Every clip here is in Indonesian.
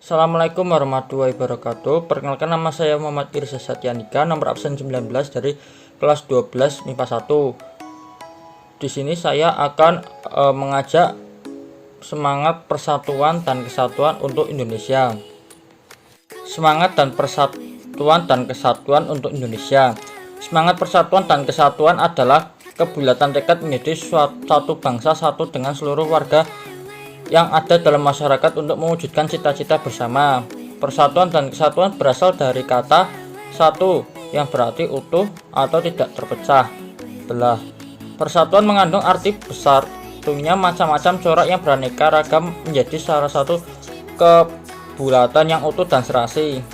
Assalamualaikum warahmatullahi wabarakatuh. Perkenalkan, nama saya Muhammad Irsa Satyanika, nomor absen 19 dari kelas 12 MIPA 1. Di sini saya akan mengajak semangat persatuan dan kesatuan untuk Indonesia. Semangat dan persatuan dan kesatuan untuk Indonesia. Semangat persatuan dan kesatuan adalah kebulatan tekad menjadi satu bangsa, satu dengan seluruh warga yang ada dalam masyarakat untuk mewujudkan cita-cita bersama. Persatuan dan kesatuan berasal dari kata satu yang berarti utuh atau tidak terpecah belah. Persatuan mengandung arti besar, tentunya macam-macam corak yang beraneka ragam menjadi salah satu kebulatan yang utuh dan serasi.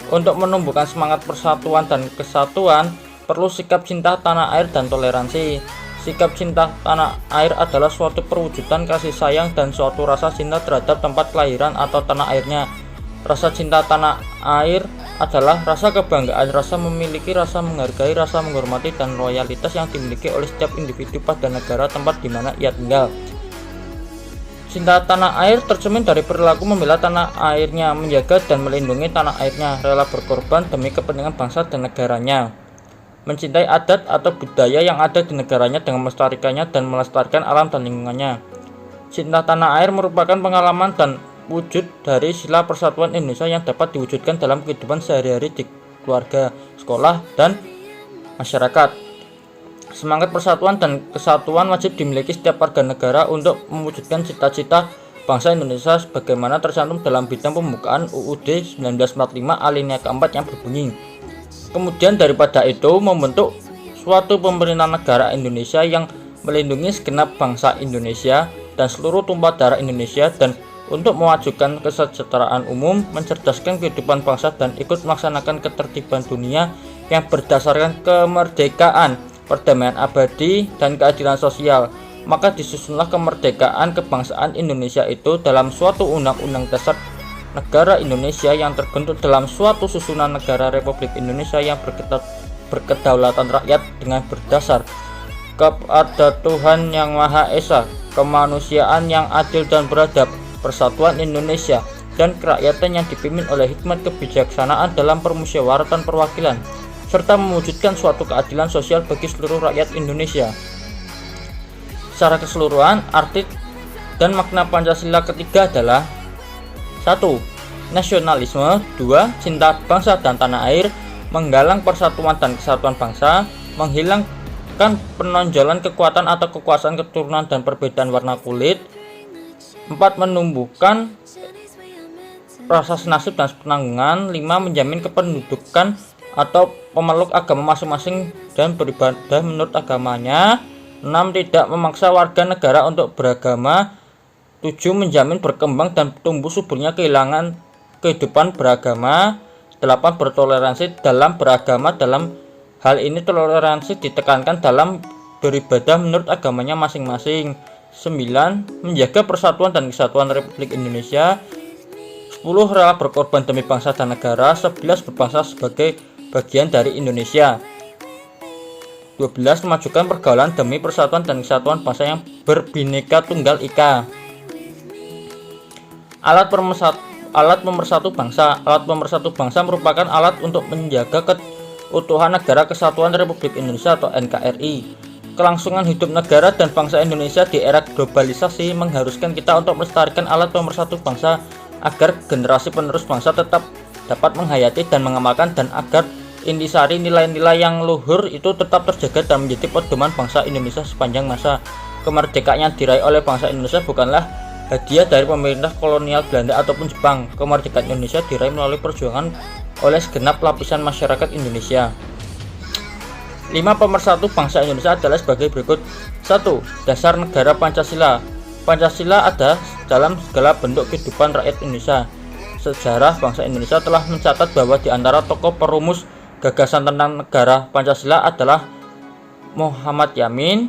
Untuk menumbuhkan semangat persatuan dan kesatuan perlu sikap cinta tanah air dan toleransi. Sikap cinta tanah air adalah suatu perwujudan kasih sayang dan suatu rasa cinta terhadap tempat kelahiran atau tanah airnya. Rasa cinta tanah air adalah rasa kebanggaan, rasa memiliki, rasa menghargai, rasa menghormati, dan loyalitas yang dimiliki oleh setiap individu pada negara tempat di mana ia tinggal. Cinta tanah air tercermin dari perilaku membela tanah airnya, menjaga dan melindungi tanah airnya, rela berkorban demi kepentingan bangsa dan negaranya. Mencintai adat atau budaya yang ada di negaranya dengan melestarikannya dan melestarikan alam dan lingkungannya. Cinta tanah air merupakan pengalaman dan wujud dari sila persatuan Indonesia yang dapat diwujudkan dalam kehidupan sehari-hari di keluarga, sekolah, dan masyarakat. Semangat persatuan dan kesatuan wajib dimiliki setiap warga negara untuk mewujudkan cita-cita bangsa Indonesia sebagaimana tercantum dalam bidang pembukaan UUD 1945 alinea keempat yang berbunyi, kemudian daripada itu membentuk suatu pemerintahan negara Indonesia yang melindungi segenap bangsa Indonesia dan seluruh tumpah darah Indonesia, dan untuk mewujudkan kesejahteraan umum, mencerdaskan kehidupan bangsa, dan ikut melaksanakan ketertiban dunia yang berdasarkan kemerdekaan, perdamaian abadi, dan keadilan sosial. Maka disusunlah kemerdekaan kebangsaan Indonesia itu dalam suatu undang-undang dasar negara Indonesia yang terbentuk dalam suatu susunan negara Republik Indonesia yang berkedaulatan rakyat dengan berdasar kepada Tuhan Yang Maha Esa, kemanusiaan yang adil dan beradab, persatuan Indonesia, dan kerakyatan yang dipimpin oleh hikmat kebijaksanaan dalam permusyawaratan perwakilan, serta mewujudkan suatu keadilan sosial bagi seluruh rakyat Indonesia. Secara keseluruhan, arti dan makna Pancasila ketiga adalah: 1. Nasionalisme. 2. Cinta bangsa dan tanah air, menggalang persatuan dan kesatuan bangsa, menghilangkan penonjolan kekuatan atau kekuasaan keturunan dan perbedaan warna kulit. 4. Menumbuhkan rasa senasib dan penanggungan. 5. Menjamin kependudukan atau pemeluk agama masing-masing dan beribadah menurut agamanya. 6. Tidak memaksa warga negara untuk beragama. 7. Menjamin berkembang dan tumbuh suburnya kehidupan beragama. 8. Bertoleransi dalam beragama. Dalam hal ini toleransi ditekankan dalam beribadah menurut agamanya masing-masing. 9. Menjaga persatuan dan kesatuan Republik Indonesia. 10. Rela berkorban demi bangsa dan negara. 11. Berbangsa sebagai bagian dari Indonesia. 12. Memajukan pergaulan demi persatuan dan kesatuan bangsa yang berbineka tunggal ika. Alat pemersatu bangsa. Alat pemersatu bangsa merupakan alat untuk menjaga keutuhan negara kesatuan Republik Indonesia atau NKRI. Kelangsungan hidup negara dan bangsa Indonesia di era globalisasi mengharuskan kita untuk melestarikan alat pemersatu bangsa agar generasi penerus bangsa tetap dapat menghayati dan mengamalkan, dan agar intisari nilai-nilai yang luhur itu tetap terjaga dan menjadi pedoman bangsa Indonesia sepanjang masa. Kemerdekaan yang diraih oleh bangsa Indonesia bukanlah hadiah dari pemerintah kolonial Belanda ataupun Jepang. Kemerdekaan Indonesia diraih melalui perjuangan oleh segenap lapisan masyarakat Indonesia. 5. Pemersatu bangsa Indonesia adalah sebagai berikut. 1. Dasar negara Pancasila. Pancasila ada dalam segala bentuk kehidupan rakyat Indonesia. Sejarah bangsa Indonesia telah mencatat bahwa di antara tokoh perumus gagasan tentang negara Pancasila adalah Muhammad Yamin,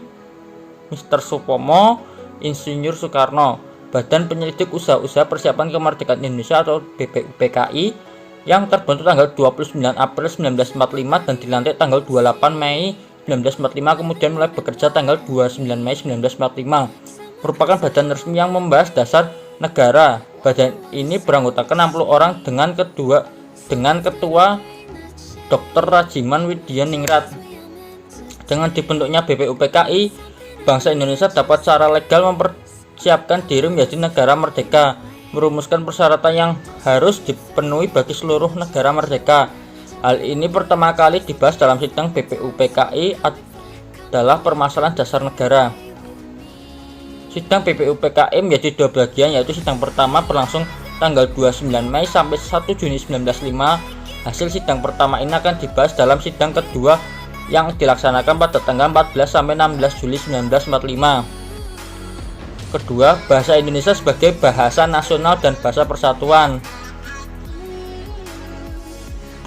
Mr. Supomo, Insinyur Soekarno. Badan Penyelidik Usaha-Usaha Persiapan Kemerdekaan Indonesia atau BPUPKI yang terbentuk tanggal 29 April 1945 dan dilantik tanggal 28 Mei 1945, kemudian mulai bekerja tanggal 29 Mei 1945, merupakan badan resmi yang membahas dasar negara Badan ini beranggotakan 60 orang dengan ketua Dr. Rajiman Widyaningrat. Dengan dibentuknya BPUPKI, bangsa Indonesia dapat secara legal mempersiapkan diri menjadi negara merdeka, merumuskan persyaratan yang harus dipenuhi bagi seluruh negara merdeka. Hal ini pertama kali dibahas dalam sidang BPUPKI adalah permasalahan dasar negara. Sidang BPUPKI menjadi dua bagian, yaitu sidang pertama berlangsung tanggal 29 Mei sampai 1 Juni 1905. Hasil sidang pertama ini akan dibahas dalam sidang kedua yang dilaksanakan pada tanggal 14 sampai 16 Juli 1945. Kedua, bahasa Indonesia sebagai bahasa nasional dan bahasa persatuan.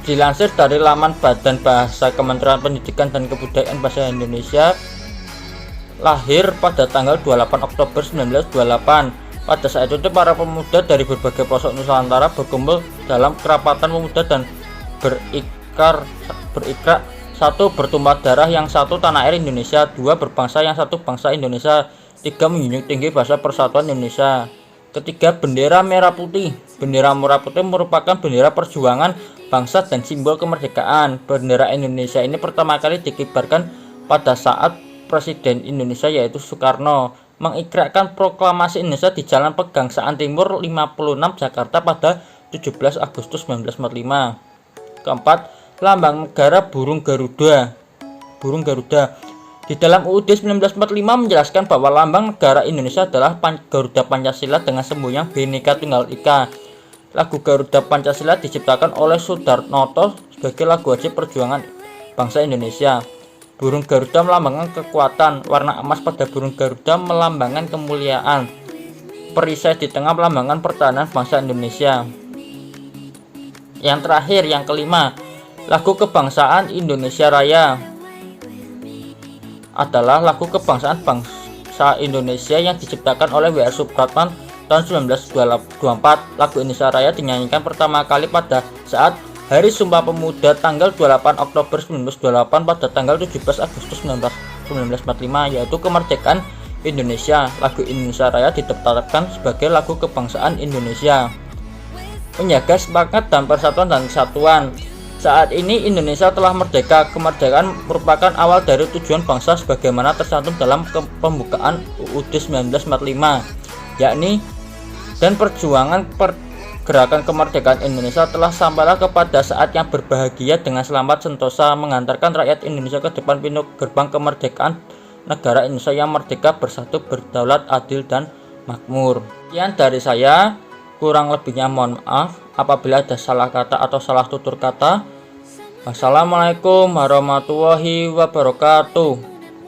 Dilansir dari laman Badan Bahasa Kementerian Pendidikan dan Kebudayaan Bahasa Indonesia, lahir pada tanggal 28 Oktober 1928. Pada saat itu para pemuda dari berbagai pelosok Nusantara berkumpul dalam kerapatan pemuda dan berikrar: satu, bertumpah darah; yang satu, tanah air Indonesia; dua, berbangsa; yang satu, bangsa Indonesia; tiga, menjunjung tinggi bahasa persatuan Indonesia; ketiga, bendera merah putih. Bendera merah putih merupakan bendera perjuangan bangsa dan simbol kemerdekaan. Bendera Indonesia ini pertama kali dikibarkan pada saat Presiden Indonesia yaitu Soekarno mengikrarkan proklamasi Indonesia di Jalan Pegangsaan Timur 56 Jakarta pada 17 Agustus 1945. Keempat, lambang negara burung Garuda. Di dalam UUD 1945 menjelaskan bahwa lambang negara Indonesia adalah Garuda Pancasila dengan semboyan Bhinneka Tunggal Ika. Lagu Garuda Pancasila diciptakan oleh Soedarnoto sebagai lagu wajib perjuangan bangsa Indonesia. Burung Garuda melambangkan kekuatan, warna emas pada burung Garuda melambangkan kemuliaan, perisai di tengah melambangkan pertahanan bangsa Indonesia. Yang terakhir, yang kelima, lagu kebangsaan Indonesia Raya adalah lagu kebangsaan bangsa Indonesia yang diciptakan oleh W.R. Supratman tahun 1924. Lagu Indonesia Raya dinyanyikan pertama kali pada saat Hari Sumpah Pemuda tanggal 28 Oktober 1928 pada tanggal 17 Agustus 1945, yaitu kemerdekaan Indonesia. Lagu Indonesia Raya ditetapkan sebagai lagu kebangsaan Indonesia. Menjaga semangat dan persatuan dan kesatuan. Saat ini Indonesia telah merdeka. Kemerdekaan merupakan awal dari tujuan bangsa sebagaimana tercantum dalam pembukaan UUD 1945, yakni dan perjuangan Gerakan kemerdekaan Indonesia telah sampailah kepada saat yang berbahagia dengan selamat sentosa mengantarkan rakyat Indonesia ke depan pintu gerbang kemerdekaan negara Indonesia yang merdeka, bersatu, berdaulat, adil, dan makmur. Sekian dari saya, kurang lebihnya mohon maaf apabila ada salah kata atau salah tutur kata. Wassalamualaikum warahmatullahi wabarakatuh.